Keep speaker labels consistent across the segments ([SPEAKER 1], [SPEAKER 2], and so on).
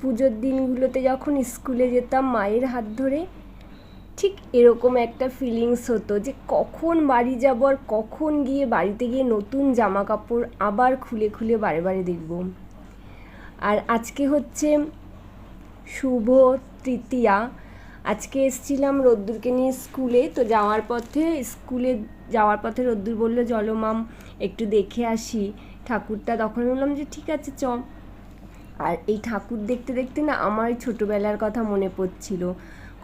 [SPEAKER 1] পুজোর দিনগুলোতে যখন স্কুলে যেতাম মায়ের হাত ধরে, ঠিক এরকম একটা ফিলিংস হতো যে কখন বাড়ি যাব আর কখন গিয়ে বাড়িতে গিয়ে নতুন জামা কাপড় আবার খুলে খুলে বারে বারে দেখব। আর আজকে হচ্ছে শুভ তৃতীয়া। আজকে এসছিলাম রোদ্দুরকে নিয়ে স্কুলে, তো স্কুলে যাওয়ার পথে রোদ্দুর বললো চলো মাম একটু দেখে আসি ঠাকুরটা। তখন বললাম যে ঠিক আছে চ। আর এই ঠাকুর দেখতে দেখতে না আমার ছোটোবেলার কথা মনে পড়ছিল।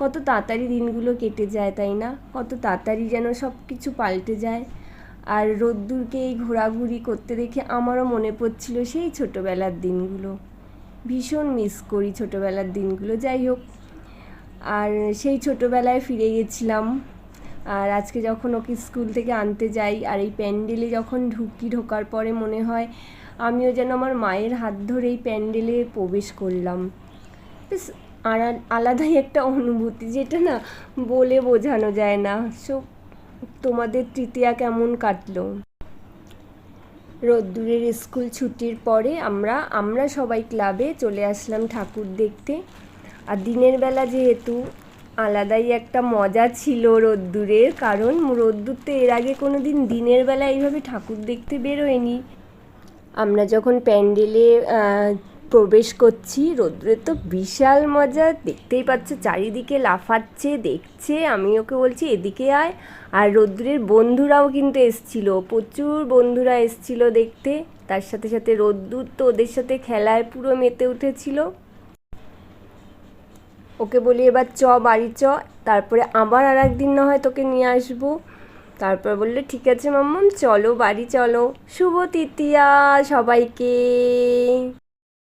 [SPEAKER 1] কত তাড়াতাড়ি দিনগুলো কেটে যায় তাই না, কত তাড়াতাড়ি যেন সব কিছু পাল্টে যায়। আর রোদ্দুরকে এই ঘোরাঘুরি করতে দেখে আমারও মনে পড়ছিল সেই ছোটোবেলার দিনগুলো। ভীষণ মিস করি ছোটোবেলার দিনগুলো। যাই হোক, আর সেই ছোটোবেলায় ফিরে গেছিলাম। আর আজকে যখন ওকে স্কুল থেকে আনতে যাই আর এই প্যান্ডেলে যখন ঢোকার পরে মনে হয় আমিও যেন আমার মায়ের হাত ধরে এই প্যান্ডেলে প্রবেশ করলাম। বেশ আলাদাই একটা অনুভূতি, যেটা না বলে বোঝানো যায় না। তোমাদের তৃতীয়া কেমন কাটলো? রোদ্দুরের স্কুল ছুটির পরে আমরা সবাই ক্লাবে চলে আসলাম ঠাকুর দেখতে। আর দিনের বেলা যেহেতু আলাদাই একটা মজা ছিল রোদ্দুরের, কারণ রোদ্দুর তো এর আগে কোনো দিন দিনের বেলা এইভাবে ঠাকুর দেখতে বেরোয়নি। আমরা যখন প্যান্ডেলে প্রবেশ করছি, রোদ্দুরের তো বিশাল মজা, দেখতেই পাচ্ছ চারিদিকে লাফাচ্ছে দেখছে। আমি ওকে বলছি এদিকে আয়। আর রোদ্দুরের বন্ধুরাও কিন্তু এসছিল, প্রচুর বন্ধুরা এসছিল দেখতে। তার সাথে সাথে রোদ্দুর তো ওদের সাথে খেলায় পুরো মেতে উঠেছিল। ওকে বলি এবার চ বাড়ি চ, তারপরে আবার আর একদিন না হয় তোকে নিয়ে আসবো। তারপর বললো ঠিক আছে মাম্মাম চলো বাড়ি চলো। শুভ তৃতীয়া সবাইকে।